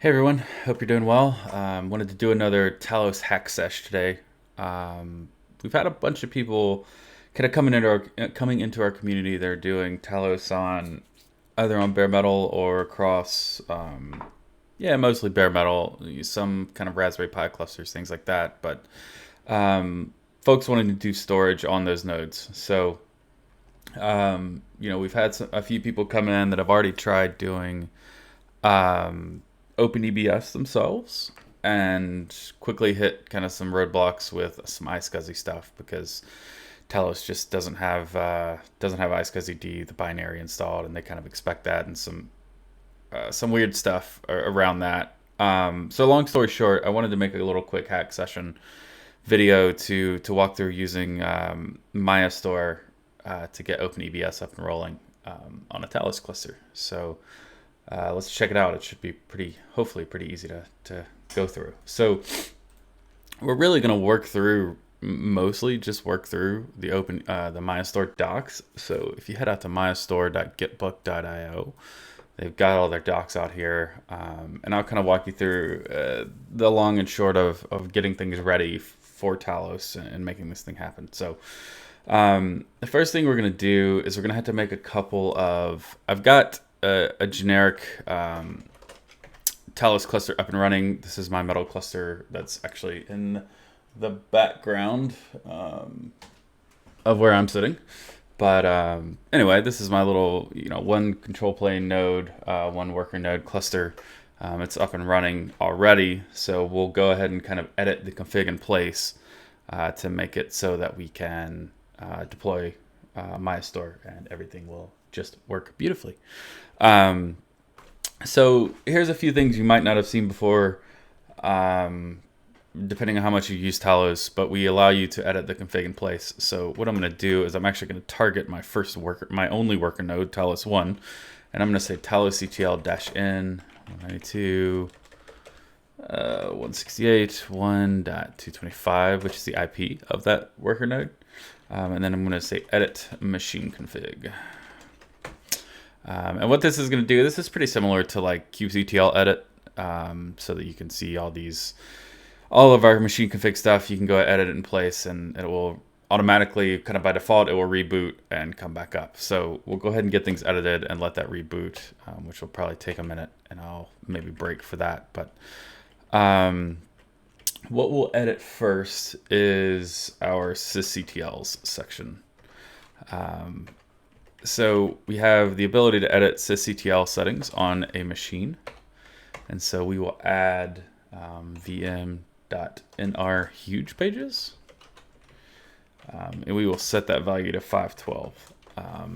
Hey everyone, hope you're doing well. Wanted to do another Talos hack sesh today. We've had a bunch of people kind of coming into our community. They're doing Talos on either on bare metal or across, yeah, mostly bare metal. Some kind of Raspberry Pi clusters, things like that. But folks wanting to do storage on those nodes. So we've had a few people come in that have already tried doing OpenEBS themselves and quickly hit kind of some roadblocks with some iSCSI stuff because Talos just doesn't have iSCSI D, the binary installed, and they kind of expect that and some weird stuff around that. So long story short, I wanted to make a little quick hack session video to walk through using Mayastor to get OpenEBS up and rolling on a Talos cluster. So let's check it out. It should be hopefully pretty easy to go through. So we're really going to mostly just work through the the Mayastor docs. So if you head out to mayastor.gitbook.io, they've got all their docs out here, and I'll kind of walk you through the long and short of getting things ready for Talos and making this thing happen. So the first thing we're going to do is we're going to have to make a couple of. I've got a generic Talos cluster up and running. This is my metal cluster that's actually in the background of where I'm sitting. But anyway, this is my little, one control plane node, one worker node cluster. It's up and running already. So we'll go ahead and kind of edit the config in place to make it so that we can deploy Mayastor and everything will just work beautifully. So here's a few things you might not have seen before, depending on how much you use Talos, but we allow you to edit the config in place. So what I'm going to do is I'm actually going to target my only worker node, Talos 1, and I'm going to say Talos Ctl-in 192 168.1.225, which is the IP of that worker node. And then I'm going to say edit machine config. And what this is going to do, this is pretty similar to like kubectl edit, so that you can see all of our machine config stuff. You can go edit it in place and it will automatically, kind of by default, it will reboot and come back up. So we'll go ahead and get things edited and let that reboot, which will probably take a minute, and I'll maybe break for that. But what we'll edit first is our sysctls section. So we have the ability to edit sysctl settings on a machine. And so we will add vm.nr huge pages. And we will set that value to 512.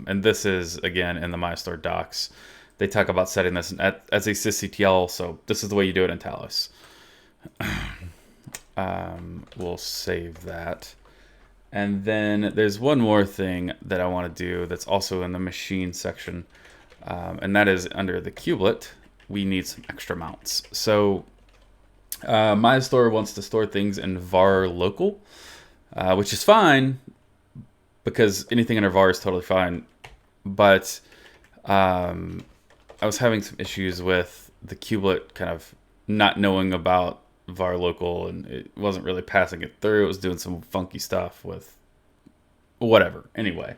And this is, again, in the Mayastor docs. They talk about setting this as a sysctl, so this is the way you do it in Talos. We'll save that. And then there's one more thing that I want to do that's also in the machine section, and that is under the kubelet, we need some extra mounts. So Mayastor wants to store things in var local, which is fine because anything under var is totally fine. But I was having some issues with the kubelet kind of not knowing about var local, and it wasn't really passing it through. It was doing some funky stuff with whatever. Anyway,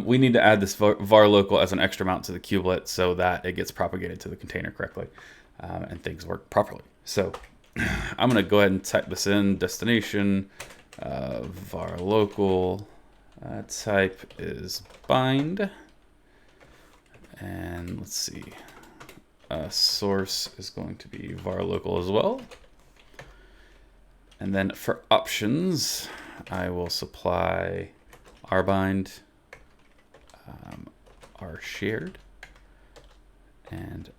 we need to add this var local as an extra mount to the kubelet so that it gets propagated to the container correctly, and things work properly. So I'm going to go ahead and type this in. Destination var local type is bind, and let's see. Source is going to be var local as well. And then for options, I will supply rbind, rshared, and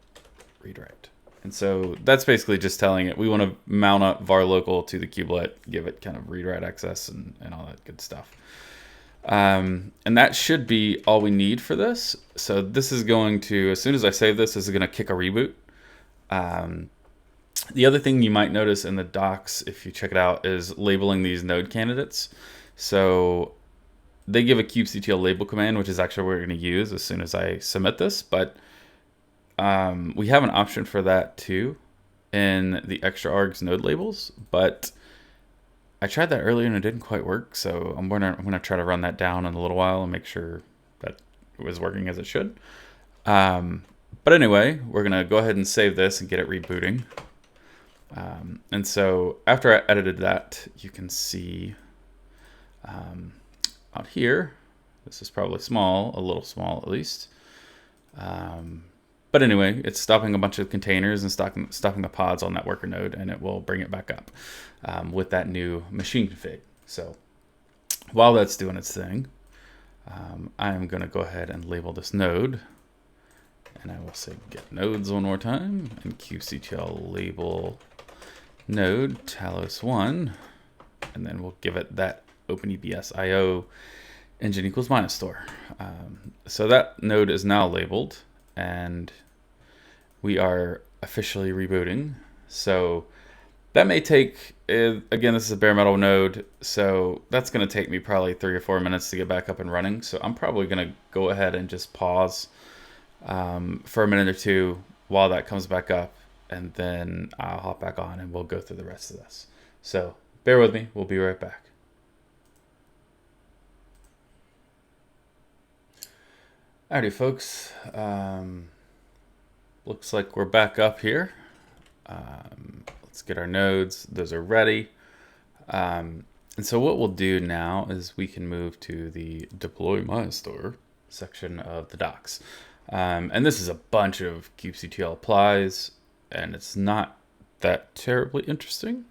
read write. And so that's basically just telling it we want to mount up var local to the kubelet, give it kind of read write access and all that good stuff. And that should be all we need for this. So this is going to, as soon as I save this is going to kick a reboot. The other thing you might notice in the docs, if you check it out, is labeling these node candidates. So they give a kubectl label command, which is actually what we're going to use as soon as I submit this. But we have an option for that too in the extra args node labels, but I tried that earlier and it didn't quite work. So I'm gonna try to run that down in a little while and make sure that it was working as it should. But anyway, we're gonna go ahead and save this and get it rebooting. And so after I edited that, you can see out here, this is probably small, a little small at least. But anyway, it's stopping a bunch of containers and stopping the pods on that worker node, and it will bring it back up with that new machine config. So while that's doing its thing, I'm going to go ahead and label this node. And I will say get nodes one more time, and qctl label node Talos 1, and then we'll give it that OpenEBS IO engine equals Mayastor. So that node is now labeled, and we are officially rebooting. So that may take, again, this is a bare metal node, so that's going to take me probably 3 or 4 minutes to get back up and running. So I'm probably going to go ahead and just pause for a minute or two while that comes back up, and then I'll hop back on and we'll go through the rest of this. So bear with me, we'll be right back. Alrighty folks, looks like we're back up here. Let's get our nodes, those are ready. And so what we'll do now is we can move to the deploy Mayastor section of the docs. And this is a bunch of kubectl applies, and it's not that terribly interesting.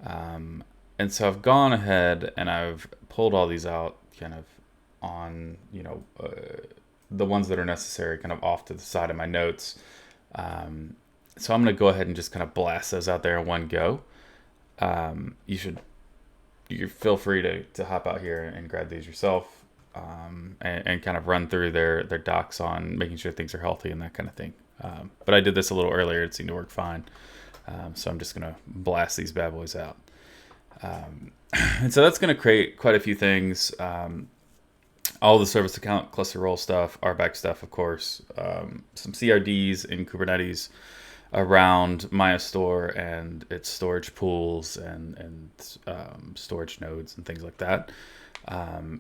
And so I've gone ahead and I've pulled all these out kind of on, the ones that are necessary kind of off to the side of my notes. So I'm going to go ahead and just kind of blast those out there in one go. You feel free to hop out here and grab these yourself. And kind of run through their docs on making sure things are healthy and that kind of thing. But I did this a little earlier. It seemed to work fine. So I'm just going to blast these bad boys out. And so that's going to create quite a few things. All the service account, cluster role stuff, RBAC stuff, of course. Some CRDs in Kubernetes around Mayastor and its storage pools and storage nodes and things like that.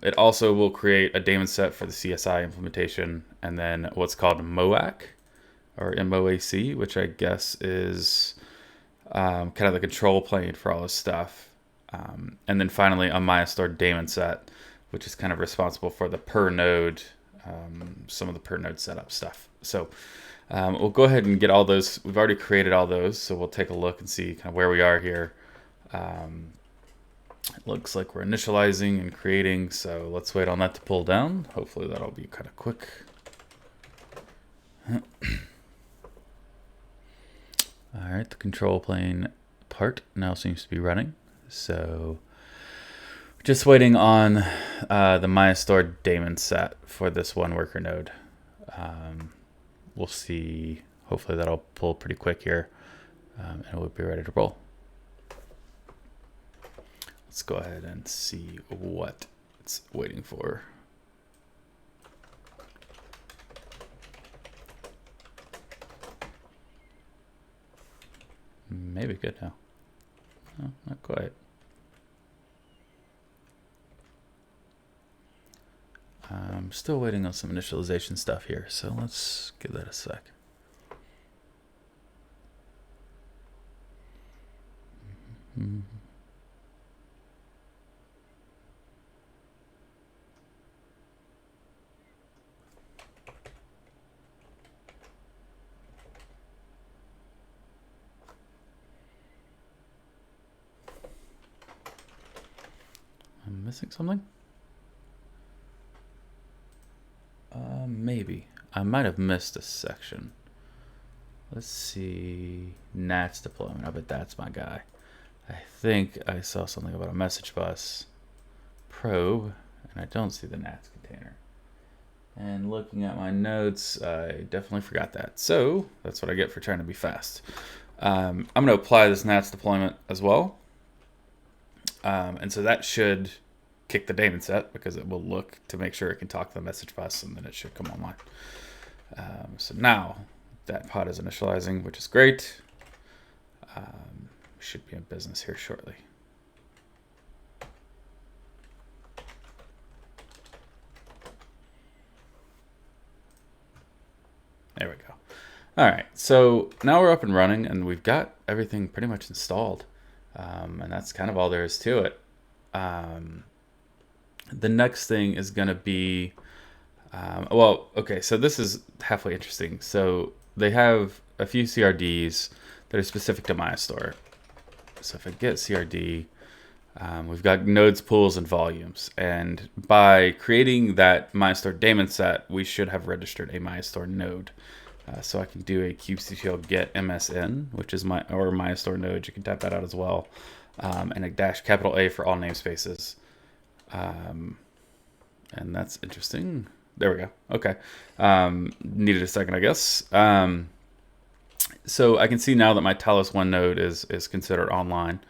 It also will create a daemon set for the CSI implementation, and then what's called MOAC, or MOAC, which I guess is kind of the control plane for all this stuff. And then finally a Mayastor daemon set, which is kind of responsible for the per node, some of the per node setup stuff. So we'll go ahead and get all those. We've already created all those, so we'll take a look and see kind of where we are here. It looks like we're initializing and creating, so let's wait on that to pull down. Hopefully that'll be kind of quick. All right, the control plane part now seems to be running. So just waiting on the Mayastor daemon set for this one worker node. We'll see. Hopefully that'll pull pretty quick here, and we'll be ready to roll. Let's go ahead and see what it's waiting for. Maybe good now. No, not quite. I'm still waiting on some initialization stuff here, so let's give that a sec. Mm-hmm. I'm missing something? Maybe. I might have missed a section. Let's see. Nats deployment. I bet that's my guy. I think I saw something about a message bus probe, and I don't see the Nats container. And looking at my notes, I definitely forgot that. So that's what I get for trying to be fast. I'm going to apply this Nats deployment as well. And so that should kick the daemon set, because it will look to make sure it can talk to the message bus, and then it should come online. So now that pod is initializing, which is great. We should be in business here shortly. There we go. All right, so now we're up and running, and we've got everything pretty much installed. And that's kind of all there is to it. The next thing is going to be, well, okay, so this is halfway interesting. So they have a few CRDs that are specific to Mayastor. So if I get CRD, we've got nodes, pools, and volumes. And by creating that Mayastor daemon set, we should have registered a Mayastor node. So I can do a kubectl get msn, which is my Mayastor node. You can type that out as well, and a -A for all namespaces. And that's interesting. There we go. Okay. Needed a second, I guess. So I can see now that my Talos 1 node is considered online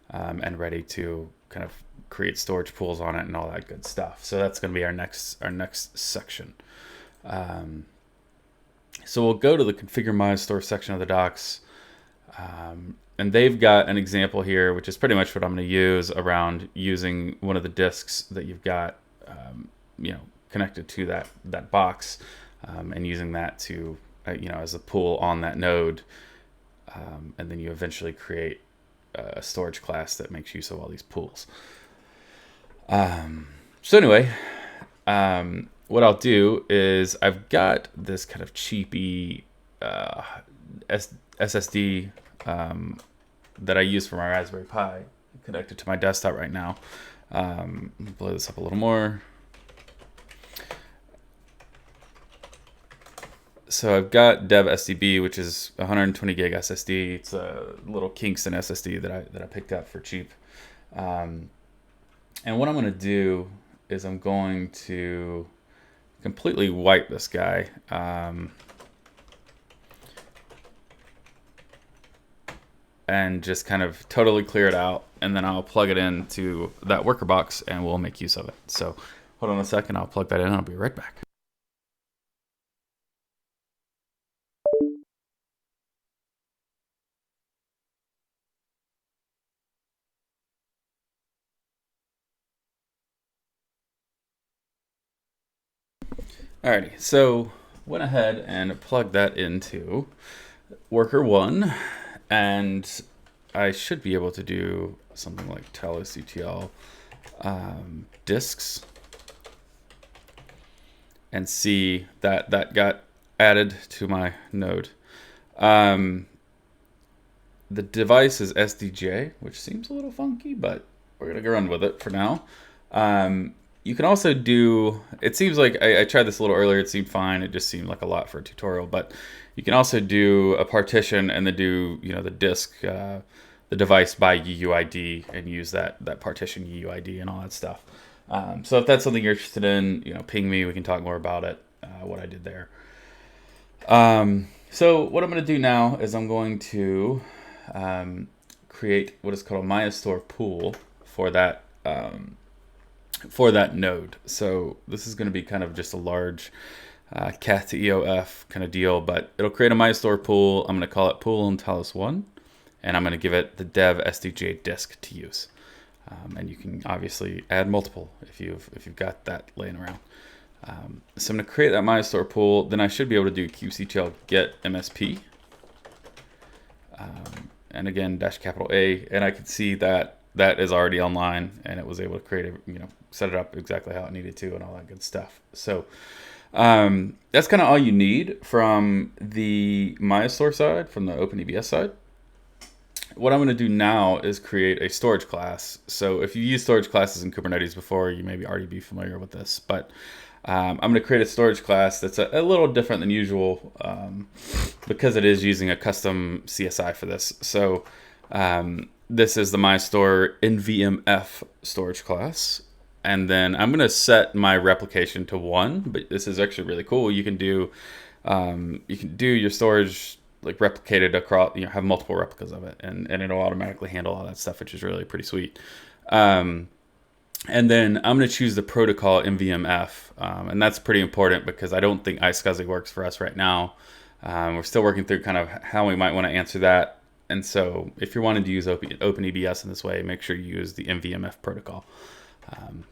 and ready to kind of create storage pools on it and all that good stuff. So that's going to be our next section. So we'll go to the configure Mayastor section of the docs, and they've got an example here, which is pretty much what I'm going to use around using one of the disks that you've got, connected to that box, and using that to, as a pool on that node, and then you eventually create a storage class that makes use of all these pools. So anyway. What I'll do is I've got this kind of cheapy SSD that I use for my Raspberry Pi connected to my desktop right now. Blow this up a little more. So I've got Dev SDB, which is 120 gig SSD. It's a little Kingston SSD that I picked up for cheap. And what I'm going to do is I'm going to completely wipe this guy. And just kind of totally clear it out, and then I'll plug it into that worker box and we'll make use of it. So hold on a second, I'll plug that in and I'll be right back. Alrighty, so went ahead and plugged that into worker 1, and I should be able to do something like Talos Ctl disks and see that got added to my node. The device is SDJ, which seems a little funky, but we're gonna go run with it for now. You can also do, it seems like, I tried this a little earlier, it seemed fine, it just seemed like a lot for a tutorial, but you can also do a partition and then do, the disk, the device by UUID and use that partition UUID and all that stuff. So if that's something you're interested in, ping me, we can talk more about it, what I did there. So what I'm going to do now is I'm going to create what is called a Mayastor pool for that node. So this is going to be kind of just a large cat to EOF kind of deal, but it'll create a Mayastor pool. I'm going to call it pool on Talos 1, and I'm going to give it the dev SDJ disk to use. And you can obviously add multiple if you've got that laying around. So I'm going to create that Mayastor pool. Then I should be able to do kubectl get MSP. And again, -A, and I can see that is already online, and it was able to create set it up exactly how it needed to and all that good stuff. So that's kind of all you need from the Mayastor side, from the OpenEBS side. What I'm going to do now is create a storage class. So if you use storage classes in Kubernetes before, you maybe already be familiar with this, but I'm going to create a storage class that's a little different than usual because it is using a custom CSI for this. So this is the Mayastor NVMF storage class. And then I'm going to set my replication to 1, but this is actually really cool. You can do your storage like replicated across, have multiple replicas of it, and it'll automatically handle all that stuff, which is really pretty sweet. And then I'm going to choose the protocol NVMF, and that's pretty important because I don't think iSCSI works for us right now. We're still working through kind of how we might want to answer that. And so if you're wanting to use OpenEBS in this way, make sure you use the MVMF protocol.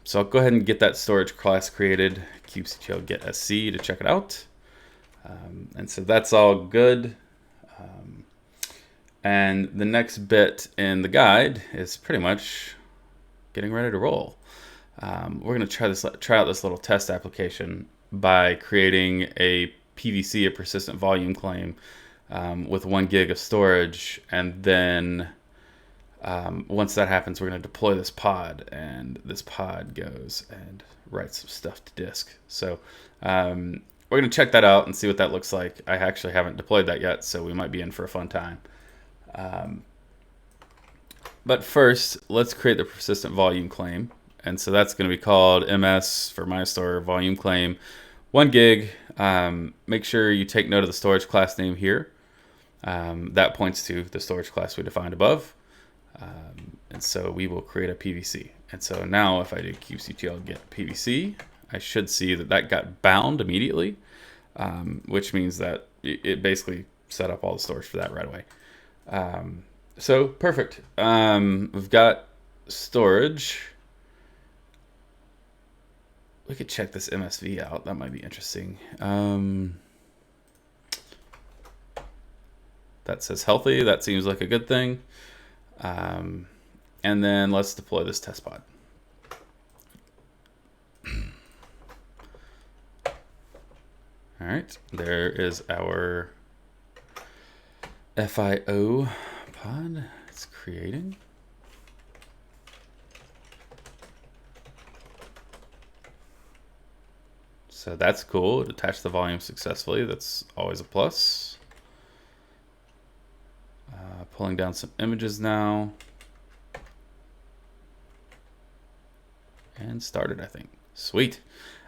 So I'll go ahead and get that storage class created, kubectl get sc to check it out. And so that's all good. And the next bit in the guide is pretty much getting ready to roll. We're going to try out this little test application by creating a PVC, a persistent volume claim, with 1 gig of storage, and then once that happens, we're going to deploy this pod, and this pod goes and writes some stuff to disk. So we're going to check that out and see what that looks like. I actually haven't deployed that yet, so we might be in for a fun time. But first, let's create the persistent volume claim. And so that's going to be called MS for Mayastor volume claim, 1 gig. Make sure you take note of the storage class name here. That points to the storage class we defined above. And so we will create a PVC. And so now if I do kubectl get PVC, I should see that that got bound immediately, which means that it basically set up all the storage for that right away. So perfect. We've got storage. We could check this MSV out. That might be interesting. That says healthy. That seems like a good thing. And then let's deploy this test pod. All right, there is our FIO pod. It's creating. So that's cool. It attached the volume successfully. That's always a plus. Pulling down some images now. And started, I think. Sweet.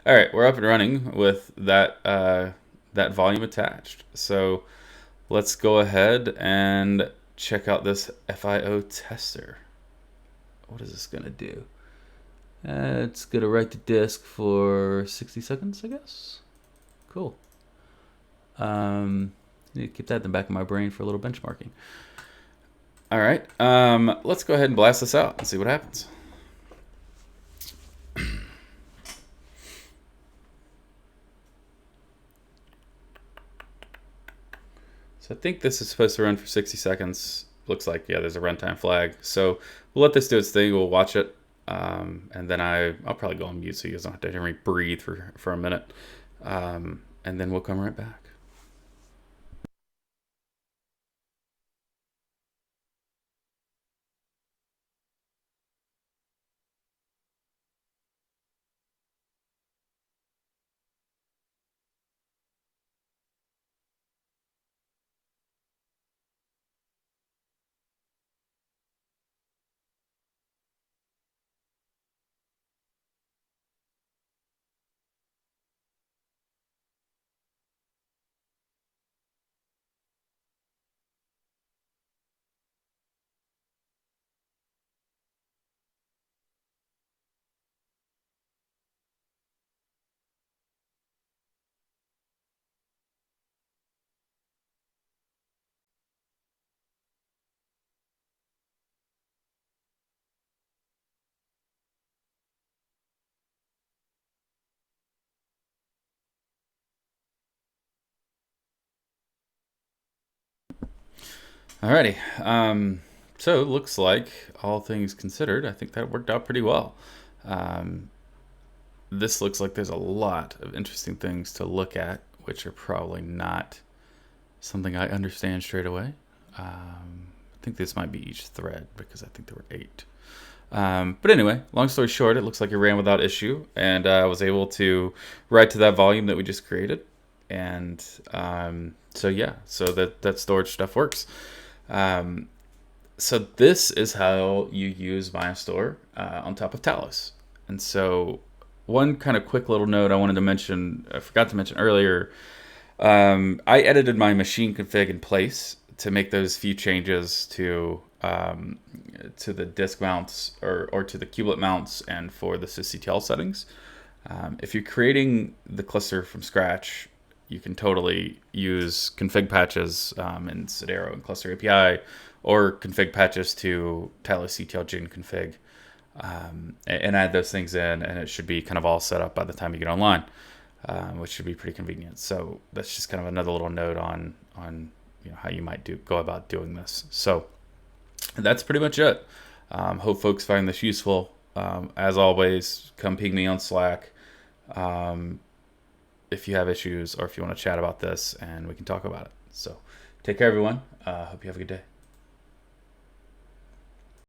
All right, we're up and running with that that volume attached. So let's go ahead and check out this FIO tester. What is this gonna do? It's gonna write to disk for 60 seconds, I guess. Cool. Need to keep that in the back of my brain for a little benchmarking. All right, let's go ahead and blast this out and see what happens. So I think this is supposed to run for 60 seconds. Looks like, yeah, there's a runtime flag. So we'll let this do its thing. We'll watch it. And then I'll probably go on mute so you guys don't have to hear me breathe for a minute. And then we'll come right back. Alrighty. So it looks like, all things considered, I think that worked out pretty well. This looks like there's a lot of interesting things to look at, which are probably not something I understand straight away. I think this might be each thread because I think there were 8. But anyway, long story short, it looks like it ran without issue, and I was able to write to that volume that we just created. And so yeah, so that storage stuff works. So this is how you use Mayastor on top of Talos. And so one kind of quick little note I wanted to mention, I forgot to mention earlier, I edited my machine config in place to make those few changes to the disk mounts or to the kubelet mounts and for the Ctl settings. If you're creating the cluster from scratch, you can totally use config patches in Sodero and Cluster API, or config patches to Talos Ctl Gen config, and add those things in, and it should be kind of all set up by the time you get online, which should be pretty convenient. So that's just kind of another little note on how you might go about doing this. So that's pretty much it. Hope folks find this useful. As always, come ping me on Slack if you have issues or if you want to chat about this, and we can talk about it. So take care, everyone. Hope you have a good day.